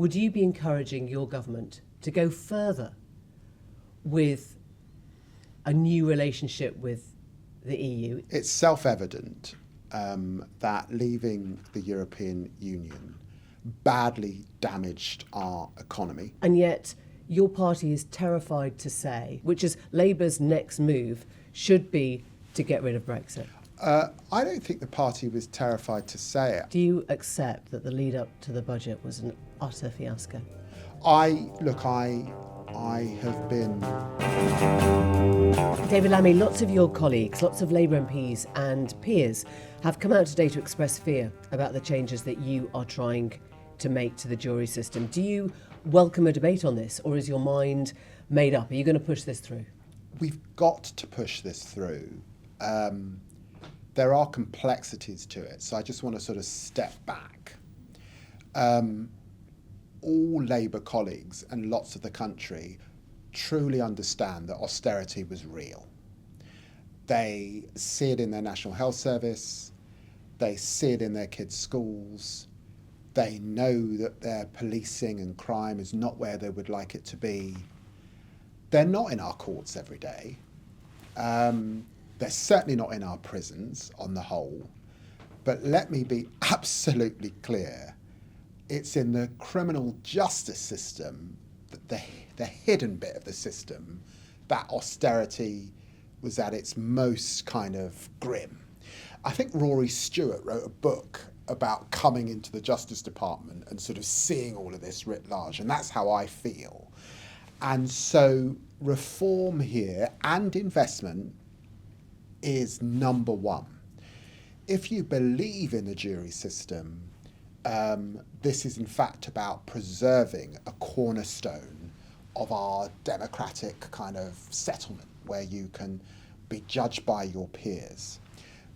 would you be encouraging your government to go further with a new relationship with the EU? It's self-evident that leaving the European Union badly damaged our economy. And yet your party is terrified to say, which is Labour's next move should be to get rid of Brexit. I don't think the party was terrified to say it. Do you accept that the lead up to the budget was an utter fiasco? I have been... David Lammy, lots of your colleagues, lots of Labour MPs and peers have come out today to express fear about the changes that you are trying to make to the jury system. Do you welcome a debate on this, or is your mind made up? Are you going to push this through? We've got to push this through. There are complexities to it, so I just want to sort of step back. All Labour colleagues and lots of the country truly understand that austerity was real. They see it in their National Health Service, they see it in their kids' schools, they know that their policing and crime is not where they would like it to be. They're not in our courts every day. They're certainly not in our prisons on the whole. But let me be absolutely clear. It's in the criminal justice system, the hidden bit of the system, that austerity was at its most kind of grim. I think Rory Stewart wrote a book about coming into the Justice Department and sort of seeing all of this writ large, and that's how I feel. And so reform here and investment is number one. If you believe in the jury system, this is in fact about preserving a cornerstone of our democratic kind of settlement where you can be judged by your peers.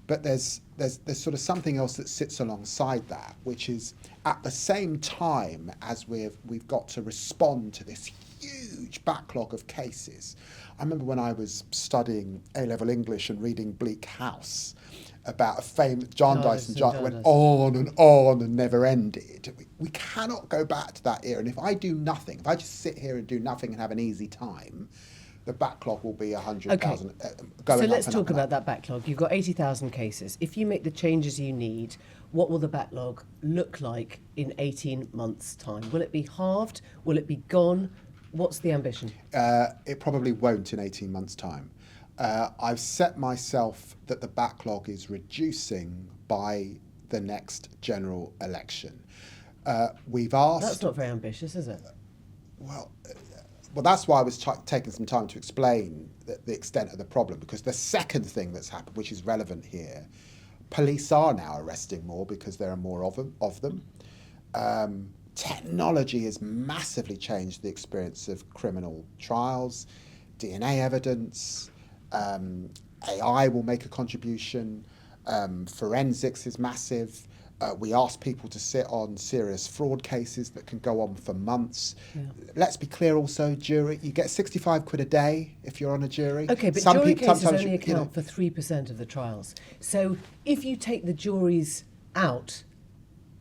But there's sort of something else that sits alongside that, which is at the same time as we've got to respond to this huge backlog of cases. I remember when I was studying A-level English and reading Bleak House about a famous Jarndyce and Jarndyce went on and never ended. We cannot go back to that era. And if I do nothing, if I just sit here and do nothing and have an easy time, the backlog will be 100,000 going up. So let's talk about that backlog. You've got 80,000 cases. If you make the changes you need, what will the backlog look like in 18 months' time? Will it be halved? Will it be gone? What's the ambition? It probably won't in 18 months' time. I've set myself that the backlog is reducing by the next general election. We've asked... That's not very ambitious, is it? Well, that's why I was taking some time to explain the extent of the problem, because the second thing that's happened, which is relevant here, police are now arresting more because there are more of them. Technology has massively changed the experience of criminal trials, DNA evidence, AI will make a contribution, forensics is massive. We ask people to sit on serious fraud cases that can go on for months. Yeah. Let's be clear also, jury, you get 65 quid a day if you're on a jury. Okay, but jury cases only account for 3% of the trials. So if you take the juries out,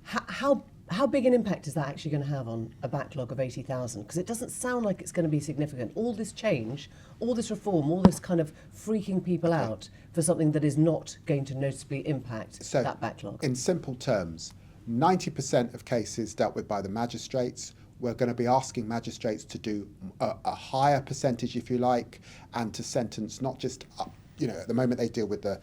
how big an impact is that actually going to have on a backlog of 80,000? Because it doesn't sound like it's going to be significant. All this change, all this reform, all this kind of freaking people out for something that is not going to noticeably impact that backlog. In simple terms, 90% of cases dealt with by the magistrates. We're going to be asking magistrates to do a higher percentage, if you like, and to sentence not just up, at the moment they deal with the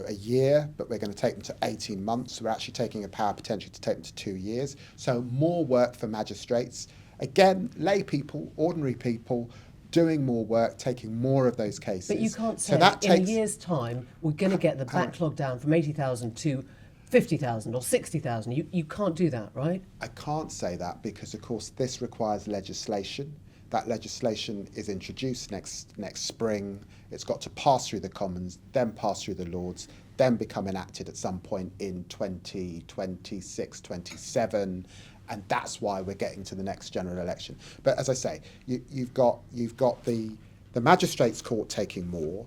a year, but we're going to take them to 18 months. We're actually taking a power potential to take them to 2 years. So more work for magistrates. Again, lay people, ordinary people, doing more work, taking more of those cases. But you can't say in a year's time we're going to get the backlog down from 80,000 to 50,000 or 60,000. You can't do that, right? I can't say that because, of course, this requires legislation. That legislation is introduced next spring. It's got to pass through the Commons, then pass through the Lords, then become enacted at some point in 2026, 27, and that's why we're getting to the next general election. But as I say, you've got the magistrates' court taking more,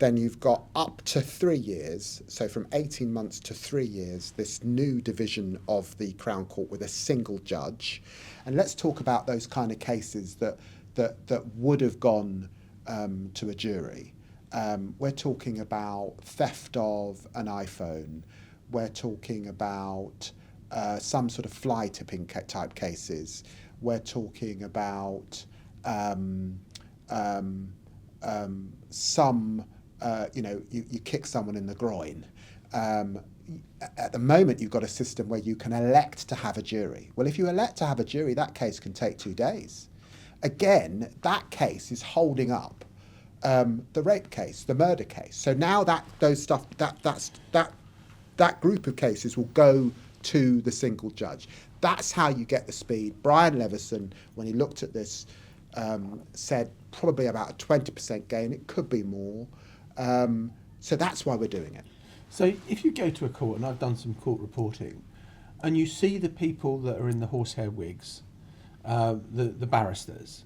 Then you've got up to 3 years, so from 18 months to 3 years, this new division of the Crown Court with a single judge. And let's talk about those kind of cases that would have gone to a jury. We're talking about theft of an iPhone. We're talking about some sort of fly tipping type cases. We're talking about you kick someone in the groin. At the moment, you've got a system where you can elect to have a jury. Well, if you elect to have a jury, that case can take 2 days. Again, that case is holding up the rape case, the murder case. So now that group of cases will go to the single judge. That's how you get the speed. Brian Levison, when he looked at this, said probably about a 20% gain. It could be more. So that's why we're doing it. So if you go to a court, and I've done some court reporting, and you see the people that are in the horsehair wigs, the barristers,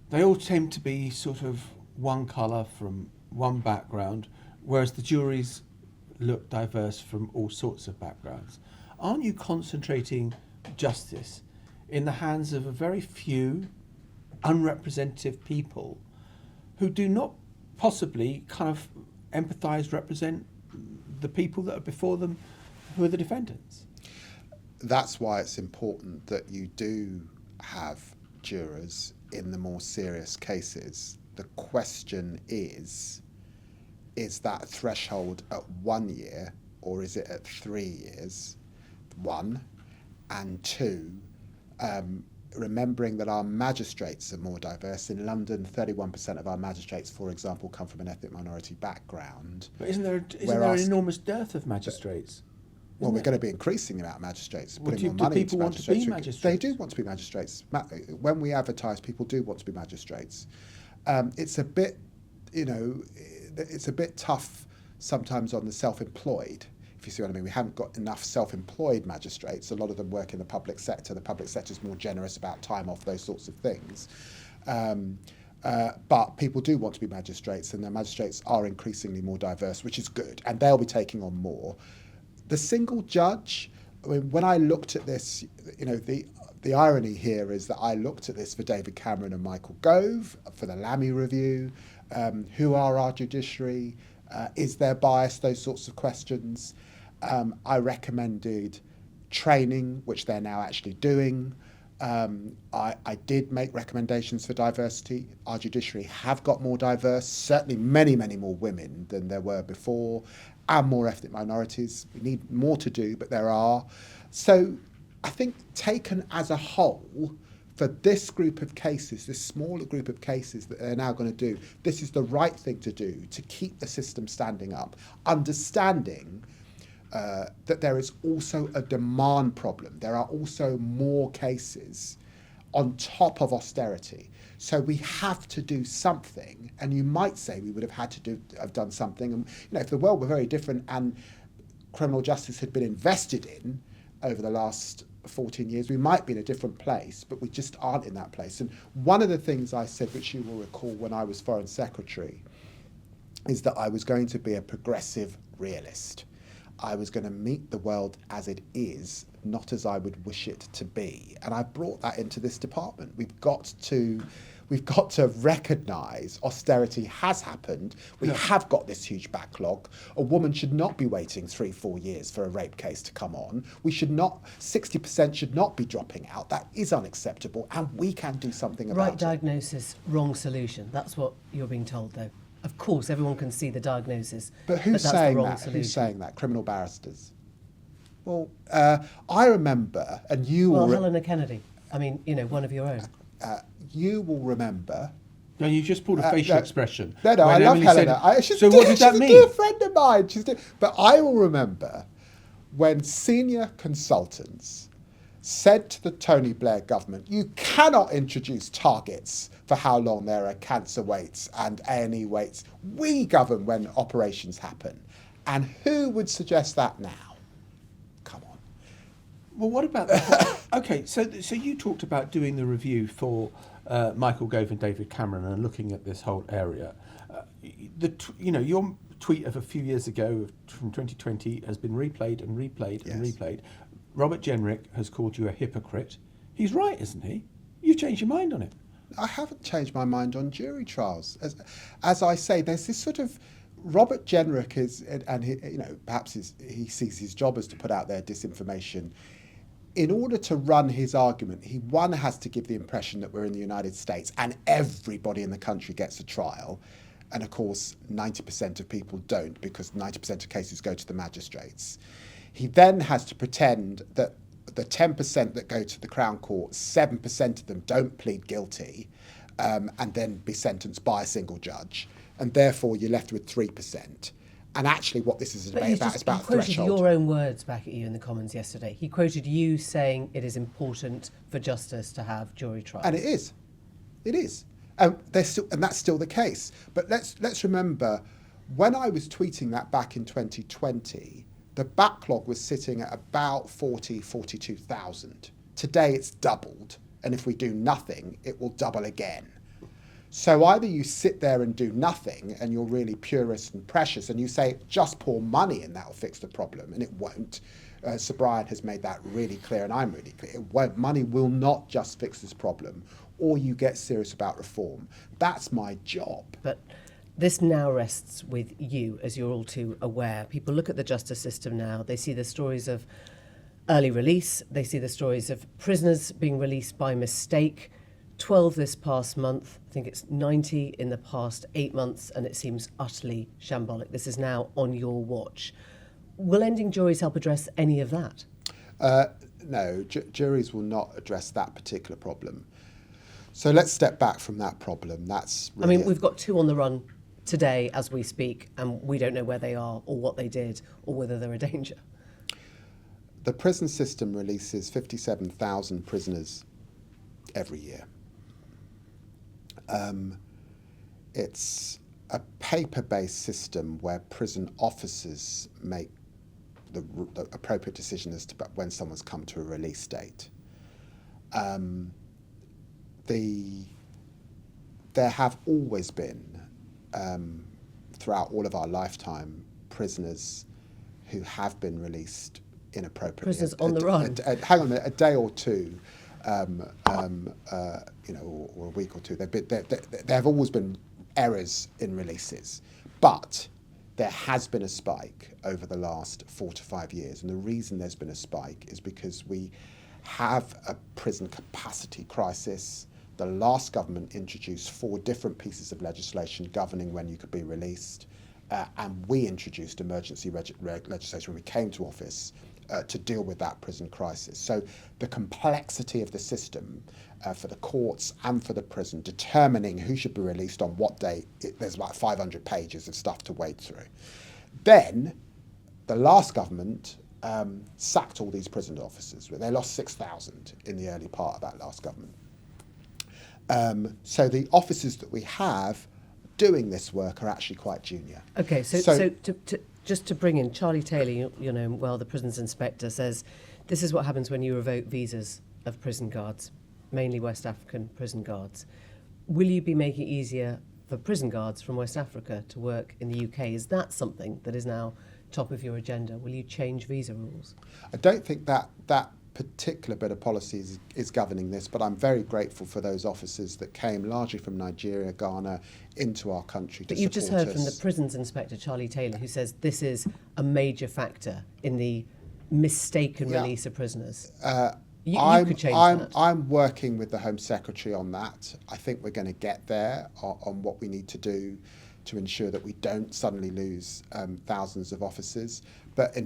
they all tend to be sort of one colour from one background, whereas the juries look diverse from all sorts of backgrounds. Aren't you concentrating justice in the hands of a very few unrepresentative people who do not possibly kind of empathise, represent the people that are before them who are the defendants? That's why it's important that you do have jurors in the more serious cases. The question is that threshold at 1 year or is it at 3 years? 1. And 2, remembering that our magistrates are more diverse. In London, 31% of our magistrates, for example, come from an ethnic minority background. But isn't there an enormous dearth of magistrates? Well, we're going to be increasing the amount of magistrates, putting more Do money people into want to be magistrates? They do want to be magistrates. When we advertise, people do want to be magistrates. It's a bit, it's a bit tough sometimes on the self-employed, if you see what I mean. We haven't got enough self-employed magistrates. A lot of them work in the public sector. The public sector is more generous about time off, those sorts of things. But people do want to be magistrates, and the magistrates are increasingly more diverse, which is good, and they'll be taking on more. The single judge, I mean, when I looked at this, the irony here is that I looked at this for David Cameron and Michael Gove, for the Lammy review. Who are our judiciary? Is there bias? Those sorts of questions. I recommended training, which they're now actually doing. I did make recommendations for diversity. Our judiciary have got more diverse, certainly many, many more women than there were before, and more ethnic minorities. We need more to do, but there are. So I think taken as a whole, for this group of cases, this smaller group of cases that they're now going to do, this is the right thing to do to keep the system standing up, understanding that there is also a demand problem. There are also more cases on top of austerity. So we have to do something, and you might say we would have had to have done something. And if the world were very different and criminal justice had been invested in over the last 14 years, we might be in a different place, but we just aren't in that place. And one of the things I said, which you will recall when I was Foreign Secretary, is that I was going to be a progressive realist. I was going to meet the world as it is, not as I would wish it to be. And I brought that into this department. We've got to recognise austerity has happened. We have got this huge backlog. A woman should not be waiting 3-4 years for a rape case to come on. 60% should not be dropping out. That is unacceptable, and we can do something about it. Right diagnosis, wrong solution. That's what you're being told, though. Of course, everyone can see the diagnosis. But who's saying that? Who's saying that? Criminal barristers. Well, I remember, and you will... Well, Helena Kennedy. I mean, one of your own. You will remember... No, you just pulled a facial expression. No, I love Helena. She's what does that mean? She's a dear friend of mine. But I will remember when senior consultants said to the Tony Blair government, you cannot introduce targets for how long there are cancer waits and A&E waits. We govern when operations happen. And who would suggest that now? Come on. Well, what about that? Okay, so you talked about doing the review for Michael Gove and David Cameron and looking at this whole area. Your tweet of a few years ago from 2020 has been replayed and replayed and replayed. Robert Jenrick has called you a hypocrite. He's right, isn't he? You've changed your mind on it. I haven't changed my mind on jury trials. As I say, there's this sort of Robert Jenrick is, and he, perhaps he sees his job as to put out their disinformation. In order to run his argument, he has to give the impression that we're in the United States and everybody in the country gets a trial. And of course, 90% of people don't, because 90% of cases go to the magistrates. He then has to pretend that the 10% that go to the Crown Court, 7% of them don't plead guilty and then be sentenced by a single judge. And therefore, you're left with 3%. And actually what this is a debate about is about threshold. He quoted your own words back at you in the Commons yesterday. He quoted you saying it is important for justice to have jury trials. And it is. It is. And that's still the case. But let's remember, when I was tweeting that back in 2020, the backlog was sitting at about 42,000. Today it's doubled. And if we do nothing, it will double again. So either you sit there and do nothing and you're really purist and precious and you say, just pour money and that'll fix the problem, and it won't. Sir Brian has made that really clear, and I'm really clear. It won't. Money will not just fix this problem, or you get serious about reform. That's my job. But this now rests with you, as you're all too aware. People look at the justice system now, they see the stories of early release, they see the stories of prisoners being released by mistake, 12 this past month, I think it's 90 in the past 8 months, and it seems utterly shambolic. This is now on your watch. Will ending juries help address any of that? No, juries will not address that particular problem. So let's step back from that problem. That's really we've got 2 on the run today as we speak, and we don't know where they are or what they did or whether they're a danger. The prison system releases 57,000 prisoners every year. It's a paper-based system where prison officers make the appropriate decision as to when someone's come to a release date. There have always been, throughout all of our lifetime, prisoners who have been released inappropriately. Prisoners on the run. Hang on a day or two. Or a week or two. There have always been errors in releases, but there has been a spike over the last 4 to 5 years, and the reason there's been a spike is because we have a prison capacity crisis. The last government introduced 4 different pieces of legislation governing when you could be released, and we introduced emergency legislation when we came to office to deal with that prison crisis. So the complexity of the system for the courts and for the prison, determining who should be released on what day, there's about 500 pages of stuff to wade through. Then the last government sacked all these prison officers. They lost 6,000 in the early part of that last government. So the officers that we have doing this work are actually quite junior. Okay, so just to bring in Charlie Taylor, the prisons inspector says this is what happens when you revoke visas of prison guards, mainly West African prison guards. Will you be making it easier for prison guards from West Africa to work in the UK? Is that something that is now top of your agenda? Will you change visa rules? I don't think that particular bit of policy is governing this, but I'm very grateful for those officers that came largely from Nigeria, Ghana, into our country to support us. But you've just heard from the prisons inspector, Charlie Taylor, who says this is a major factor in the mistaken release of prisoners. You could change that. I'm working with the Home Secretary on that. I think we're going to get there on what we need to do to ensure that we don't suddenly lose thousands of officers, but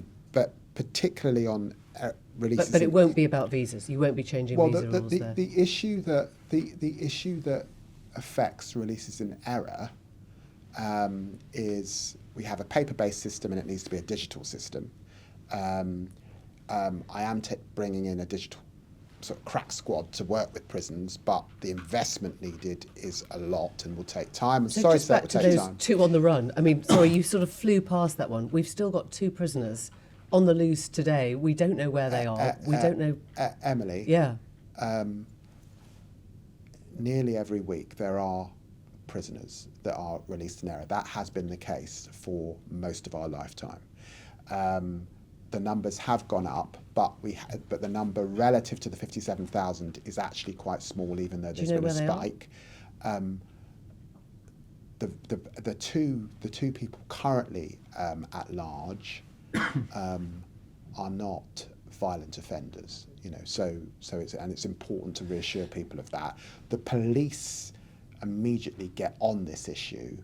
particularly on releases. But it won't be about visas. You won't be changing visa rules there. The issue that affects releases in error is we have a paper-based system and it needs to be a digital system. I am bringing in a digital sort of crack squad to work with prisons, but the investment needed is a lot and will take time. So sorry, just back to those 2 on the run. Sorry, you sort of flew past that one. We've still got 2 prisoners on the loose today. We don't know where they are. We don't know. Emily, Yeah. nearly every week there are prisoners that are released in error. That has been the case for most of our lifetime. The numbers have gone up, but the number relative to the 57,000 is actually quite small, even though there's been a spike. The two people currently at large are not violent offenders, so it's important to reassure people of that. The police immediately get on this issue.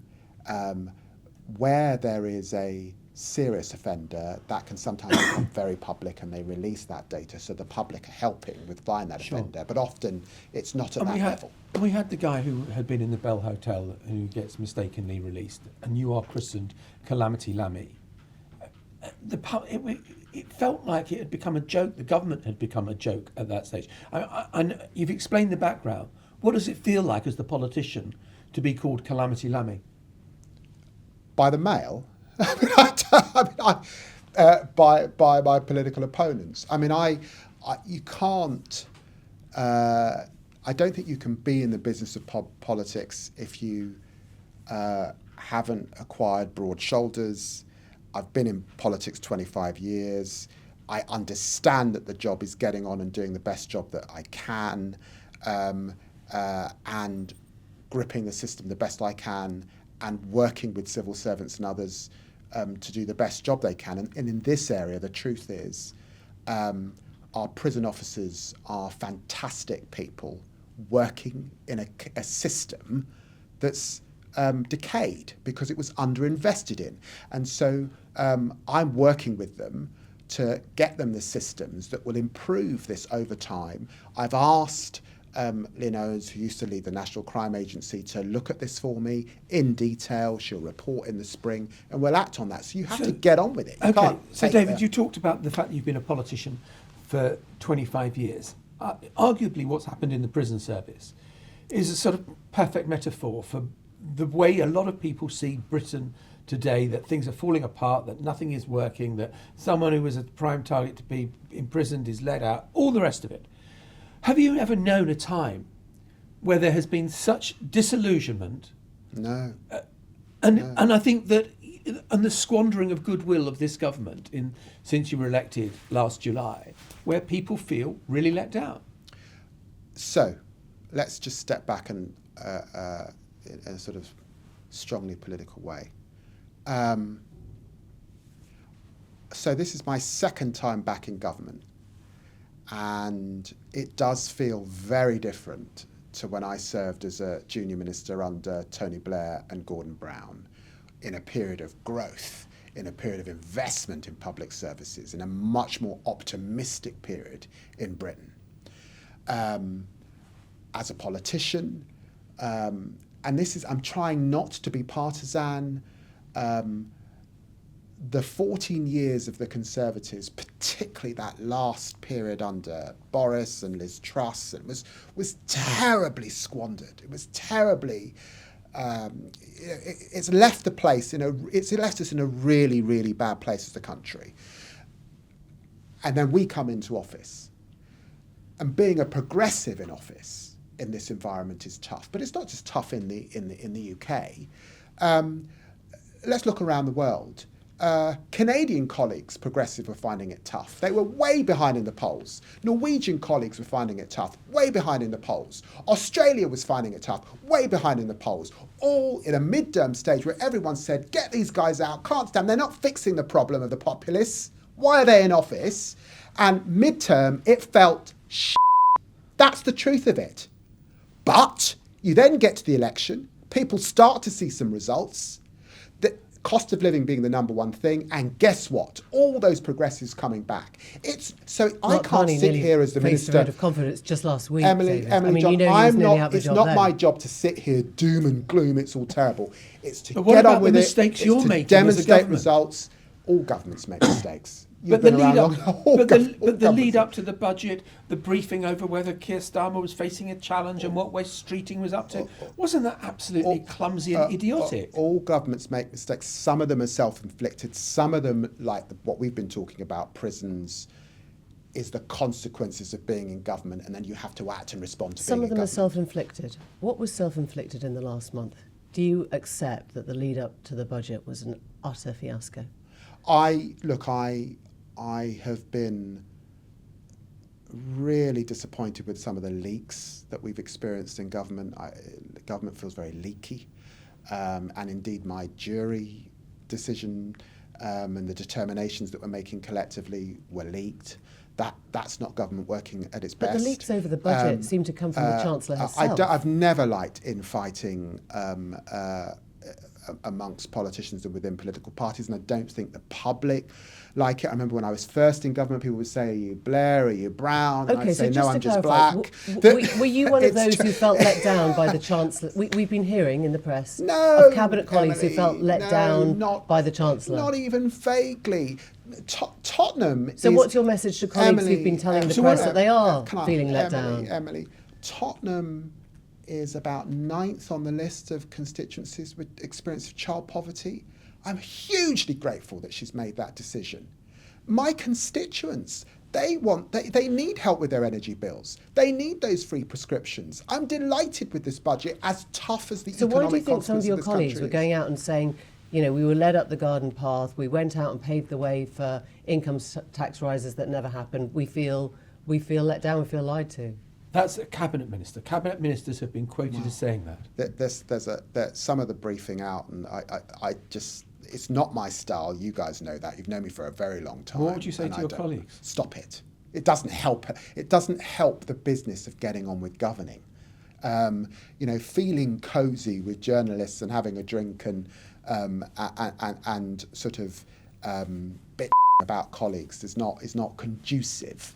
Where there is a serious offender, that can sometimes become very public, and they release that data, so the public are helping with finding that offender, but often it's not at that level. We had the guy who had been in the Bell Hotel who gets mistakenly released, and you are christened Calamity Lammy. It felt like it had become a joke. The government had become a joke at that stage. You've explained the background. What does it feel like as the politician to be called Calamity Lammy? By the Mail? By my political opponents. You can't. I don't think you can be in the business of politics if you haven't acquired broad shoulders. I've been in politics 25 years. I understand that the job is getting on and doing the best job that I can, and gripping the system the best I can, and working with civil servants and others to do the best job they can. And in this area, the truth is, our prison officers are fantastic people working in a system that's decayed because it was underinvested in. And so I'm working with them to get them the systems that will improve this over time. I've asked Lynn Owens, who used to lead the National Crime Agency, to look at this for me in detail. She'll report in the spring, and we'll act on that. So you have to get on with it. So David, you talked about the fact that you've been a politician for 25 years. Arguably what's happened in the prison service is a sort of perfect metaphor for the way a lot of people see Britain today, that things are falling apart, that nothing is working, that someone who was a prime target to be imprisoned is let out, all the rest of it. Have you ever known a time where there has been such disillusionment? No. And I think that, and the squandering of goodwill of this government since you were elected last July, where people feel really let down. So, let's just step back and in a sort of strongly political way. So this is my second time back in government, and it does feel very different to when I served as a junior minister under Tony Blair and Gordon Brown, in a period of growth, in a period of investment in public services, in a much more optimistic period in Britain. As a politician, and I'm trying not to be partisan. The 14 years of the Conservatives, particularly that last period under Boris and Liz Truss, was terribly squandered. It was terribly. It's left the place it's left us in a really, really bad place as a country. And then we come into office, and being a progressive in office in this environment is tough. But it's not just tough in the UK. Let's look around the world. Canadian colleagues, progressive, were finding it tough. They were way behind in the polls. Norwegian colleagues were finding it tough, way behind in the polls. Australia was finding it tough, way behind in the polls. All in a midterm stage where everyone said, get these guys out, can't stand, they're not fixing the problem of the populace. Why are they in office? And midterm, it felt That's the truth of it. But you then get to the election, people start to see some results, the cost of living being the number one thing, and guess what? All those progressives coming back. I can't sit here as the minister. Vote of confidence just last week. Emily, John, it's not my job to sit here doom and gloom. It's all terrible. It's to get on with it. It's to demonstrate results. All governments make mistakes. But the lead up, the lead up to the budget, the briefing over whether Keir Starmer was facing a challenge and what West Streeting was up to, wasn't that absolutely clumsy and idiotic? All governments make mistakes. Some of them are self-inflicted. Some of them, like what we've been talking about, prisons, is the consequences of being in government, and then you have to act and respond to Some of them being in are self-inflicted. What was self-inflicted in the last month? Do you accept that the lead up to the budget was an utter fiasco? I have been really disappointed with some of the leaks that we've experienced in government. The government feels very leaky, and indeed my jury decision and the determinations that we're making collectively were leaked. That's not government working at its best. But the leaks over the budget seem to come from the Chancellor herself. I've never liked infighting amongst politicians and within political parties, and I don't think the public like it. I remember when I was first in government, people would say, "Are you Blair? Are you Brown?" And Okay, I'd say, so "No, I'm just clarify, black." were you one of those who felt let down by the Chancellor? We've been hearing in the press No, of cabinet colleagues who felt let down by the Chancellor. Not even vaguely. Tottenham. So what's your message to colleagues who've been telling the press that they are feeling let down? Emily, Tottenham is about 9th on the list of constituencies with experience of child poverty. I'm hugely grateful that she's made that decision. My constituents, they need help with their energy bills. They need those free prescriptions. I'm delighted with this budget, as tough as the So economic why do you think some of your colleagues were is. going out and saying, you know, we were led up the garden path, we went out and paved the way for income tax rises that never happened, we feel let down, we feel lied to? That's a cabinet minister. Cabinet ministers have been quoted as saying that. There's some of the briefing out, and I just, it's not my style. You guys know that. You've known me for a very long time. What would you say to your colleagues? Stop it. It doesn't help. It doesn't help the business of getting on with governing. Feeling cosy with journalists and having a drink and sort of bit about colleagues is not conducive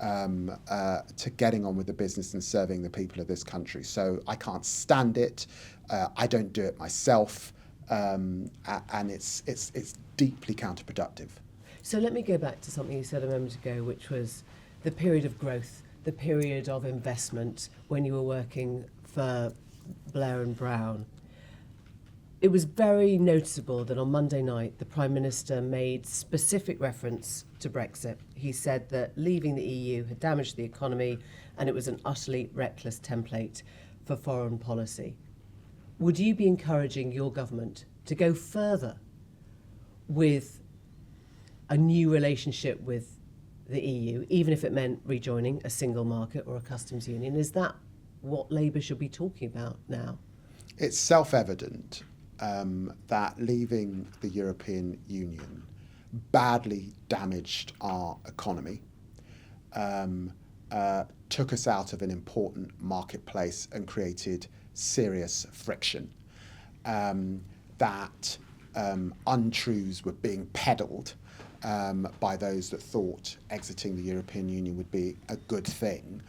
to getting on with the business and serving the people of this country. So I can't stand it. I don't do it myself, and it's deeply counterproductive. So let me go back to something you said a moment ago, which was the period of growth, the period of investment when you were working for Blair and Brown. It was very noticeable that on Monday night, the Prime Minister made specific reference to Brexit. He said that leaving the EU had damaged the economy and it was an utterly reckless template for foreign policy. Would you be encouraging your government to go further with a new relationship with the EU, even if it meant rejoining a single market or a customs union? Is that what Labour should be talking about now? It's self-evident that leaving the European Union badly damaged our economy, took us out of an important marketplace and created serious friction, that untruths were being peddled by those that thought exiting the European Union would be a good thing.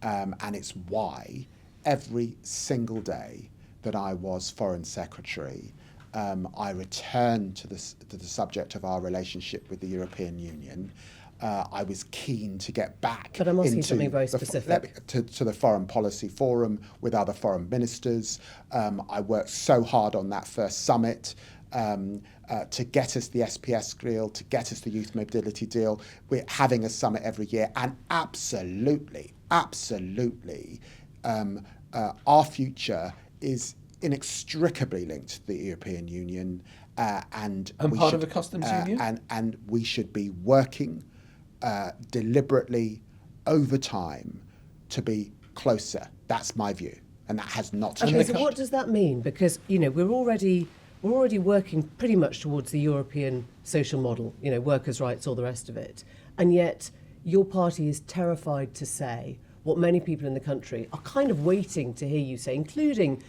And it's why every single day that I was Foreign Secretary, I returned to the subject of our relationship with the European Union. I was keen to get back but I'm asking into something very specific. to the Foreign Policy Forum with other foreign ministers. I worked so hard on that first summit to get us the SPS deal, to get us the youth mobility deal. We're having a summit every year, and absolutely, our future is inextricably linked to the European Union, and part of the customs union. And we should be working deliberately over time to be closer. That's my view, and that has not changed. Okay, so what does that mean? Because we're already working pretty much towards the European social model, workers' rights, all the rest of it, and yet your party is terrified to say what many people in the country are kind of waiting to hear you say, including,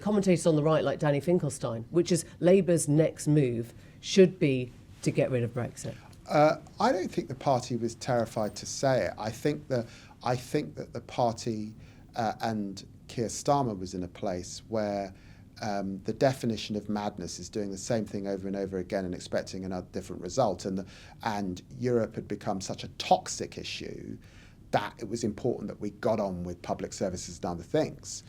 commentators on the right like Danny Finkelstein, which is Labour's next move should be to get rid of Brexit. I don't think the party was terrified to say it. I think that the party and Keir Starmer was in a place where the definition of madness is doing the same thing over and over again and expecting another different result. And Europe had become such a toxic issue that it was important that we got on with public services and other things.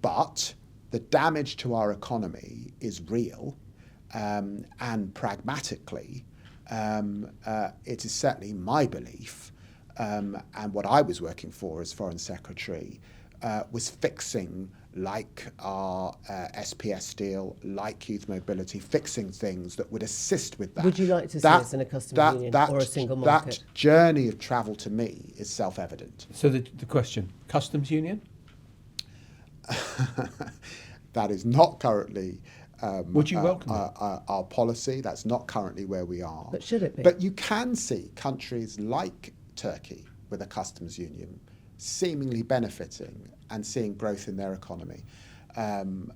But the damage to our economy is real, and pragmatically, it is certainly my belief, and what I was working for as Foreign Secretary, was fixing, like our SPS deal, like youth mobility, fixing things that would assist with that. Would you like to see us in a customs union or a single market? That journey of travel to me is self-evident. So the question, customs union? That is not currently Would you welcome it? Our policy. That's not currently where we are. But should it be? But you can see countries like Turkey with a customs union seemingly benefiting and seeing growth in their economy. And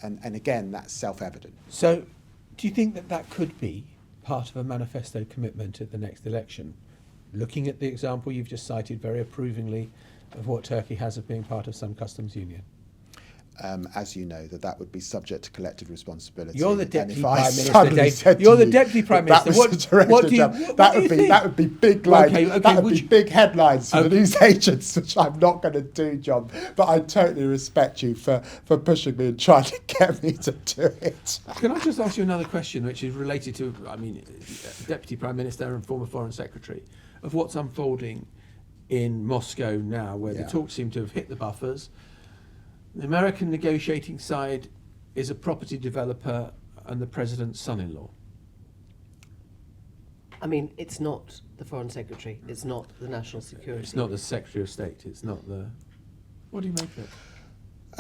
again, that's self-evident. So do you think that that could be part of a manifesto commitment at the next election? Looking at the example you've just cited very approvingly of what Turkey has of being part of some customs union. As you know, that would be subject to collective responsibility. You're the And deputy if I prime minister, suddenly Dave. said You're to the you deputy prime that minister. was the director general, that would be big line, Okay, that would be big headlines for the news agents, which I'm not going to do, John. But I totally respect you for pushing me and trying to get me to do it. Can I just ask you another question, which is related to, Deputy Prime Minister and former Foreign Secretary, of what's unfolding in Moscow now, where the talks seem to have hit the buffers. The American negotiating side is a property developer and the president's son-in-law. I mean, it's not the Foreign Secretary, it's not the National Security. It's not the Secretary of State, it's not the... What do you make of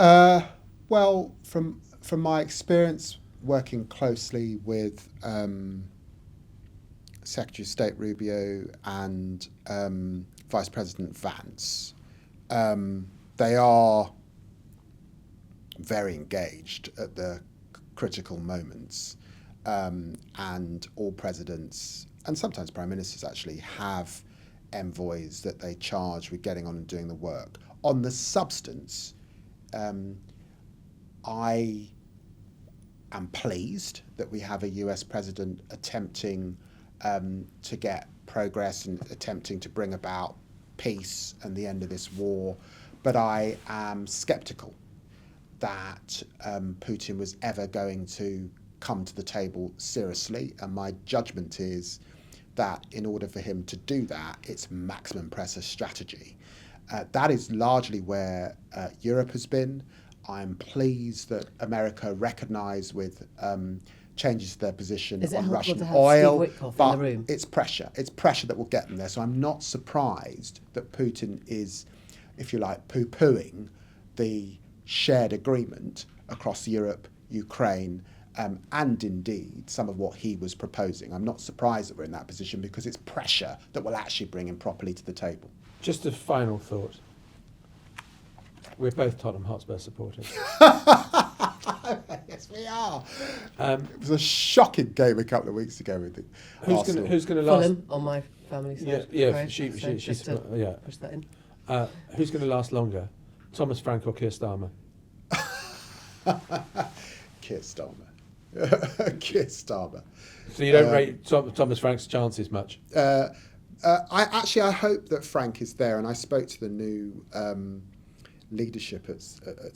it? Well, from my experience working closely with Secretary of State Rubio and Vice President Vance, they are very engaged at the critical moments, and all presidents and sometimes prime ministers actually have envoys that they charge with getting on and doing the work. On the substance, I am pleased that we have a US president attempting to get progress and attempting to bring about peace and the end of this war, but I am sceptical that Putin was ever going to come to the table seriously, and my judgment is that in order for him to do that, it's maximum pressure strategy. That is largely where Europe has been. I'm pleased that America recognised with changes to their position on Russian oil, but it's pressure. It's pressure that will get them there. So I'm not surprised that Putin is, if you like, poo-pooing the shared agreement across Europe, Ukraine, and indeed some of what he was proposing. I'm not surprised that we're in that position because it's pressure that will actually bring him properly to the table. Just a final thought. We're both Tottenham Hotspur supporters. Yes, we are. It was a shocking game a couple of weeks ago with Arsenal. Who's going to last? Fulham on my family side. Yeah, she's push that in. Who's going to last longer, Thomas Frank or Keir Starmer? Keir Starmer. Keir Starmer. So you don't rate Thomas Frank's chances much? I hope that Frank is there, and I spoke to the new leadership at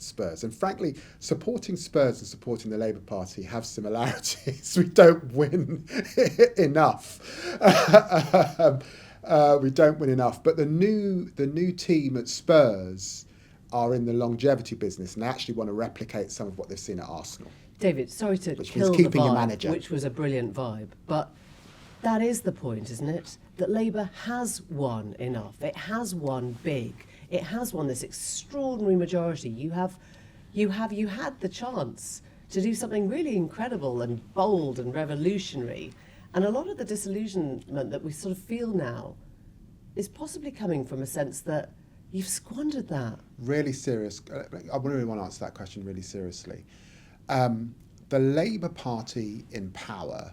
Spurs, and frankly, supporting Spurs and supporting the Labour Party have similarities. We don't win enough. We don't win enough. But the new team at Spurs are in the longevity business and actually want to replicate some of what they've seen at Arsenal. David, sorry to kill the vibe, which was a brilliant vibe, but that is the point, isn't it? That Labour has won enough. It has won big. It has won this extraordinary majority. You had the chance to do something really incredible and bold and revolutionary. And a lot of the disillusionment that we sort of feel now is possibly coming from a sense that you've squandered that. Really serious. I really want to answer that question really seriously. The Labour Party in power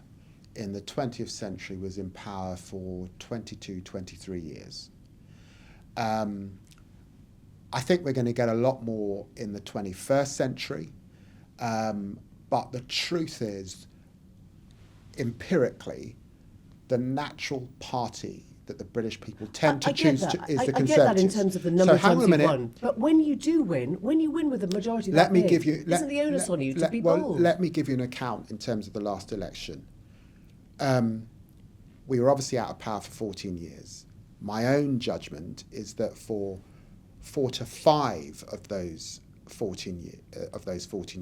in the 20th century was in power for 22, 23 years. I think we're going to get a lot more in the 21st century. But the truth is, empirically, the natural party that the British people tend to choose is the Conservatives. I get that in terms of the number of times you've won. But when you do win, when you win with a majority that big, isn't the onus on you to be bold? Let me give you an account in terms of the last election. We were obviously out of power for 14 years. My own judgment is that for 4 to 5 of those 14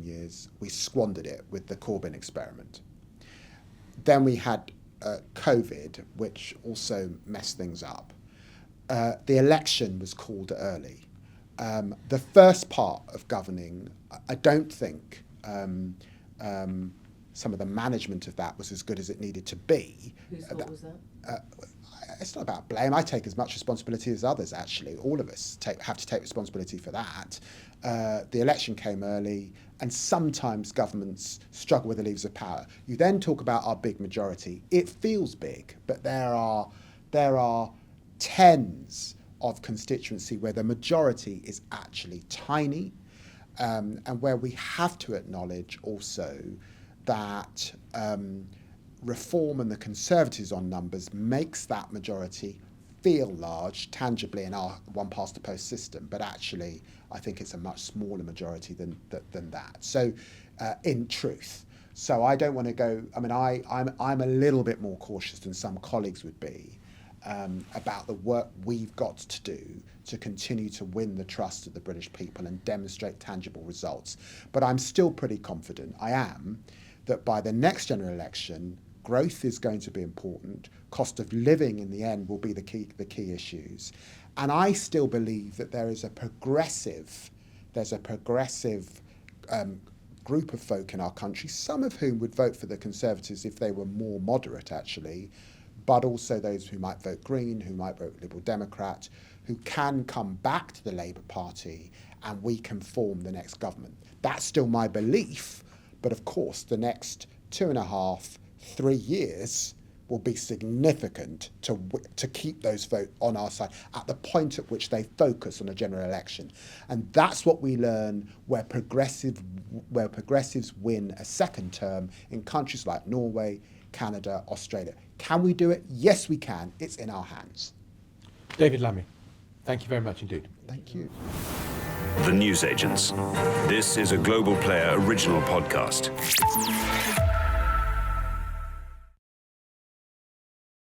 years, we squandered it with the Corbyn experiment. Then we had COVID, which also messed things up. The election was called early. The first part of governing, I don't think some of the management of that was as good as it needed to be. Whose fault was that? It's not about blame. I take as much responsibility as others, actually. All of us have to take responsibility for that. The election came early, and sometimes governments struggle with the levers of power. You then talk about our big majority. It feels big, but there are tens of constituency where the majority is actually tiny, and where we have to acknowledge also that reform and the Conservatives on numbers makes that majority feel large tangibly in our one past the post system, but actually I think it's a much smaller majority than that. So in truth, so I don't want to go, I mean, I'm a little bit more cautious than some colleagues would be about the work we've got to do to continue to win the trust of the British people and demonstrate tangible results. But I'm still pretty confident, I am, that by the next general election, growth is going to be important. Cost of living in the end will be the key issues. And I still believe that there's a progressive group of folk in our country, some of whom would vote for the Conservatives if they were more moderate actually, but also those who might vote Green, who might vote Liberal Democrat, who can come back to the Labour Party and we can form the next government. That's still my belief, but of course the next 2.5, 3 years will be significant to keep those votes on our side at the point at which they focus on a general election. And that's what we learn where progressives win a second term in countries like Norway, Canada, Australia. Can we do it? Yes, we can. It's in our hands. David Lammy, thank you very much indeed. Thank you. The Newsagents. This is a Global Player original podcast.